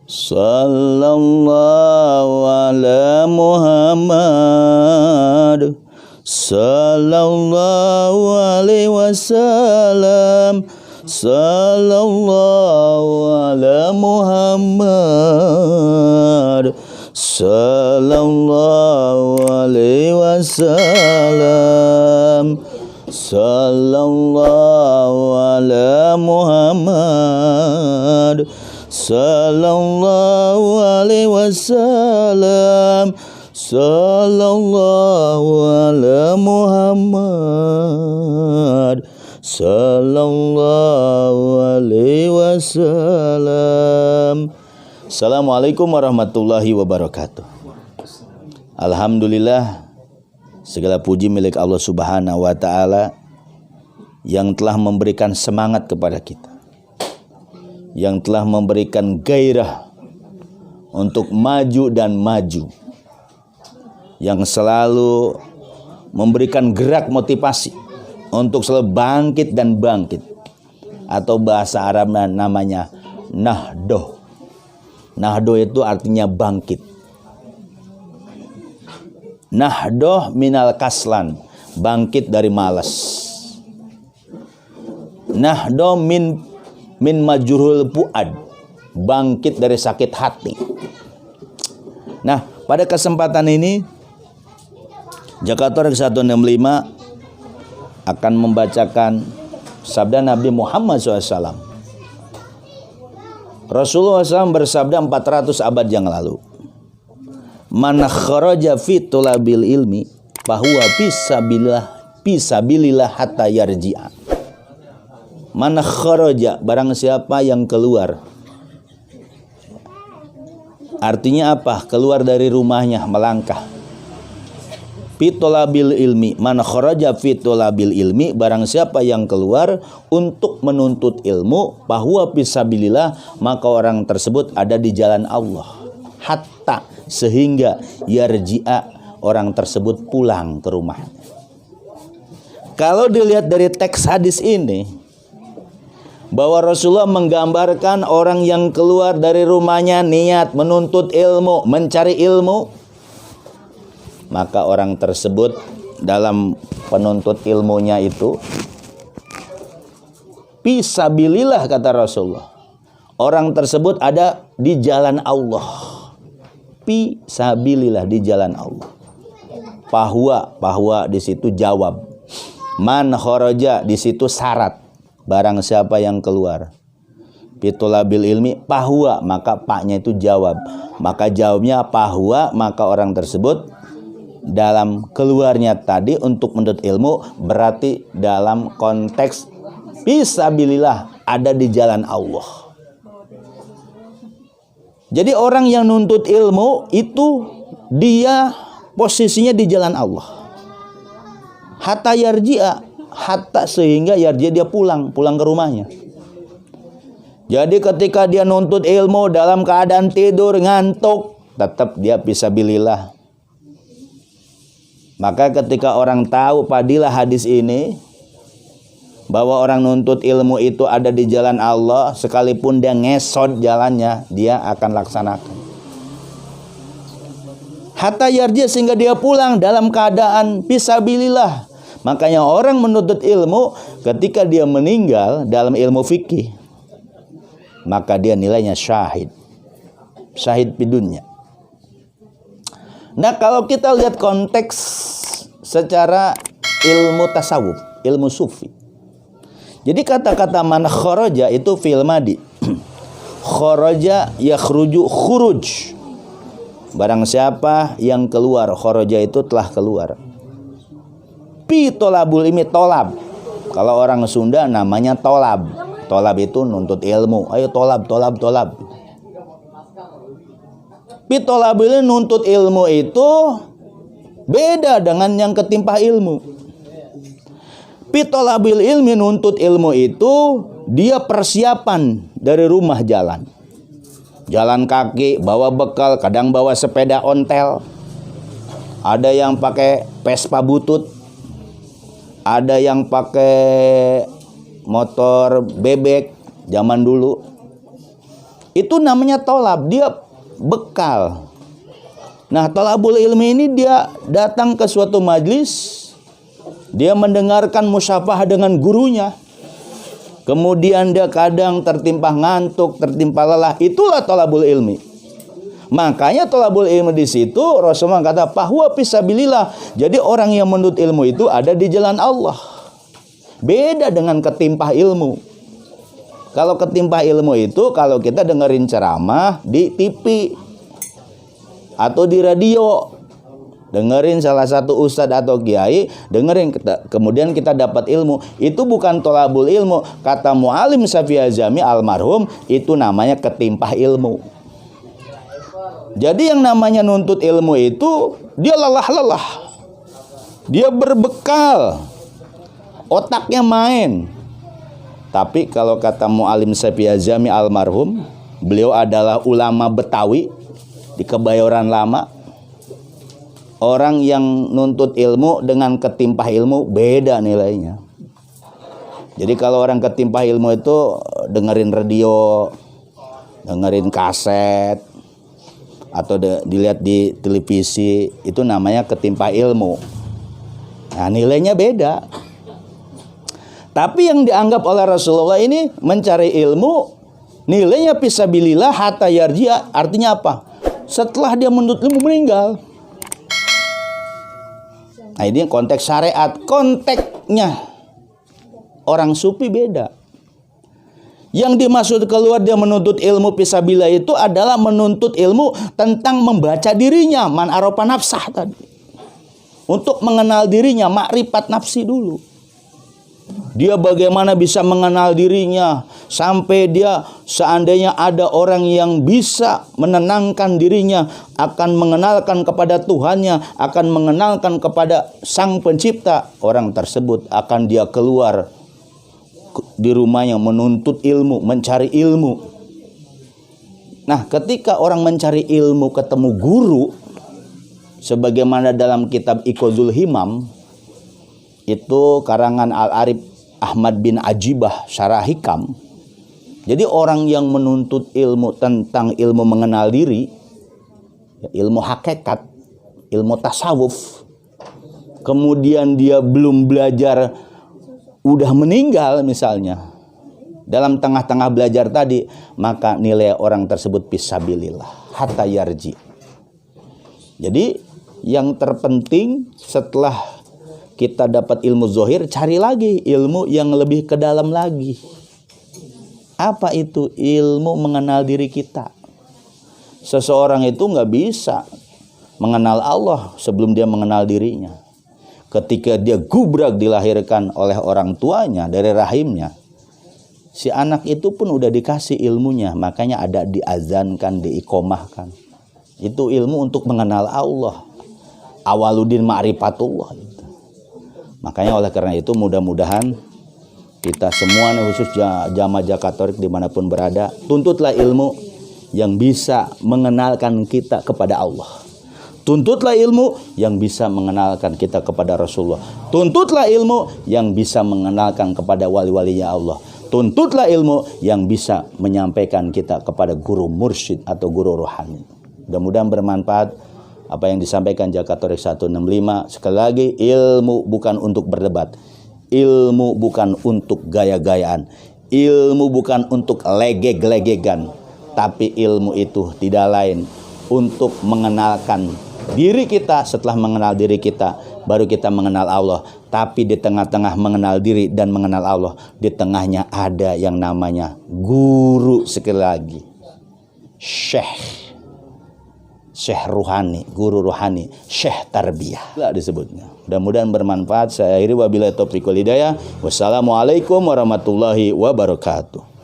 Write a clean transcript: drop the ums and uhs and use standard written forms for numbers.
Sallallahu ala Muhammad. Sallallahu alaihi wasallam. Sallallahu ala Muhammad. Sallallahu alaihi wasallam. Sallallahu ala Muhammad. Sallallahu alaihi wasallam. Sallallahu ala Muhammad. Sallallahu alaihi wasallam. Assalamualaikum warahmatullahi wabarakatuh. Alhamdulillah, segala puji milik Allah Subhanahu wa ta'ala yang telah memberikan semangat kepada kita, yang telah memberikan gairah untuk maju dan maju, yang selalu memberikan gerak motivasi untuk selalu bangkit dan bangkit, atau bahasa Arab namanya nahdoh. Nahdoh itu artinya bangkit. Nahdoh minal kaslan, bangkit dari malas. Nahdoh min majruhul fuad, bangkit dari sakit hati. Nah, pada kesempatan ini Jakarta 165 akan membacakan sabda Nabi Muhammad SAW. Rasulullah SAW bersabda 400 abad yang lalu, man kharaja fi tulabil ilmi fahuwa fisabilillah hatta yarji'a. Man kharaja, barang siapa yang keluar. Artinya apa? Keluar dari rumahnya, melangkah. Fitolabil ilmi, man kharaja fitolabil ilmi, barang siapa yang keluar untuk menuntut ilmu, bahwa fisabilillah, maka orang tersebut ada di jalan Allah. Hatta, sehingga yarji'a, orang tersebut pulang ke rumah. Kalau dilihat dari teks hadis ini, bahwa Rasulullah menggambarkan orang yang keluar dari rumahnya niat menuntut ilmu, mencari ilmu, maka orang tersebut dalam penuntut ilmunya itu fisabilillah, kata Rasulullah. Orang tersebut ada di jalan Allah. Fisabilillah, di jalan Allah. Bahwa di situ jawab. Man kharaja, di situ syarat. Barang siapa yang keluar. Fitolabil ilmi bahwa, maka paknya itu jawab. Maka jawabnya bahwa, maka orang tersebut dalam keluarnya tadi untuk menuntut ilmu, berarti dalam konteks fisabilillah, ada di jalan Allah. Jadi orang yang nuntut ilmu itu dia posisinya di jalan Allah. Hatta yarji'a, hatta sehingga yarji'a, dia pulang ke rumahnya. Jadi ketika dia nuntut ilmu dalam keadaan tidur, ngantuk, tetap dia fisabilillah. Maka ketika orang tahu padilah hadis ini, bahwa orang nuntut ilmu itu ada di jalan Allah, sekalipun dia ngesot jalannya, dia akan laksanakan. Hatta yarji, sehingga dia pulang dalam keadaan fisabilillah. Makanya orang menuntut ilmu, ketika dia meninggal dalam ilmu fikih, maka dia nilainya syahid. Syahid bidunya. Nah, kalau kita lihat konteks secara ilmu tasawuf, ilmu sufi. Jadi kata-kata man kharaja itu fi'il madi. Kharaja yakhruju khuruj. Barang siapa yang keluar, kharaja itu telah keluar. Pi tolabul ilmi, tolab. Kalau orang Sunda namanya tolab. Tolab itu nuntut ilmu. Ayo tolab. Pitolabili, nuntut ilmu itu beda dengan yang ketimpa ilmu. Pitolabil ilmi, nuntut ilmu itu dia persiapan dari rumah jalan. Jalan kaki, bawa bekal, kadang bawa sepeda ontel. Ada yang pakai Vespa butut. Ada yang pakai motor bebek zaman dulu. Itu namanya tolab, dia bekal. Nah, tolabul ilmi ini dia datang ke suatu majlis, dia mendengarkan musyafahah dengan gurunya. Kemudian dia kadang tertimpa ngantuk, tertimpa lelah. Itulah tolabul ilmi. Makanya tolabul ilmi di situ Rasulullah kata bahwa fisabilillah. Jadi orang yang menuntut ilmu itu ada di jalan Allah. Beda dengan ketimpah ilmu. Kalau ketimpah ilmu itu kalau kita dengerin ceramah di TV atau di radio, dengerin salah satu ustadz atau kiai, dengerin kemudian kita dapat ilmu, itu bukan tolabul ilmu. Kata Muallim Syafi'i Azami almarhum, itu namanya ketimpah ilmu. Jadi yang namanya nuntut ilmu itu dia lelah-lelah, dia berbekal, otaknya main. Tapi kalau kata Muallim Syafi'i Azami almarhum, beliau adalah ulama Betawi di Kebayoran Lama. Orang yang nuntut ilmu dengan ketimpah ilmu beda nilainya. Jadi kalau orang ketimpah ilmu itu dengerin radio, dengerin kaset, atau dilihat di televisi, itu namanya ketimpah ilmu. Nah, nilainya beda. Tapi yang dianggap oleh Rasulullah ini mencari ilmu, nilainya fisabilillah hatta yarji'a, artinya apa? Setelah dia menuntut ilmu meninggal. Nah, ini konteks syariat. Konteksnya orang sufi beda. Yang dimaksud keluar dia menuntut ilmu fisabilillah itu adalah menuntut ilmu tentang membaca dirinya, man arofa nafsah tadi. Untuk mengenal dirinya, makrifat nafsi dulu. Dia bagaimana bisa mengenal dirinya sampai dia seandainya ada orang yang bisa menenangkan dirinya, akan mengenalkan kepada Tuhannya, akan mengenalkan kepada Sang Pencipta, orang tersebut akan dia keluar di rumahnya menuntut ilmu, mencari ilmu. Nah, ketika orang mencari ilmu ketemu guru, sebagaimana dalam kitab Iqazul Himam, itu karangan Al-Arif Ahmad bin Ajibah Syarah Hikam. Jadi orang yang menuntut ilmu tentang ilmu mengenal diri, ilmu hakikat, ilmu tasawuf, kemudian dia belum belajar, udah meninggal misalnya, dalam tengah-tengah belajar tadi, maka nilai orang tersebut fisabilillah hatta yarji. Jadi yang terpenting setelah kita dapat ilmu zohir, cari lagi ilmu yang lebih ke dalam lagi. Apa itu? Ilmu mengenal diri kita. Seseorang itu nggak bisa mengenal Allah sebelum dia mengenal dirinya. Ketika dia gubrak dilahirkan oleh orang tuanya dari rahimnya, si anak itu pun udah dikasih ilmunya, makanya ada diazankan, diikomahkan. Itu ilmu untuk mengenal Allah. Awaludin ma'rifatullah gitu. Makanya oleh karena itu mudah-mudahan kita semua, khusus jamaah Jakatorik dimanapun berada, tuntutlah ilmu yang bisa mengenalkan kita kepada Allah. Tuntutlah ilmu yang bisa mengenalkan kita kepada Rasulullah. Tuntutlah ilmu yang bisa mengenalkan kepada wali-walinya Allah. Tuntutlah ilmu yang bisa menyampaikan kita kepada guru mursyid atau guru rohani. Mudah-mudahan bermanfaat apa yang disampaikan Jakatorik 165. Sekali lagi, ilmu bukan untuk berdebat, ilmu bukan untuk gaya-gayaan, ilmu bukan untuk legeg-legegan, tapi ilmu itu tidak lain untuk mengenalkan diri kita. Setelah mengenal diri kita, baru kita mengenal Allah. Tapi di tengah-tengah mengenal diri dan mengenal Allah, di tengahnya ada yang namanya guru. Sekali lagi, Syekh Ruhani, guru rohani, Syekh Tarbiyah lah disebutnya. Mudah-mudahan bermanfaat. Saya akhiri wabillahi taufiq wal hidayah. Wassalamualaikum warahmatullahi wabarakatuh.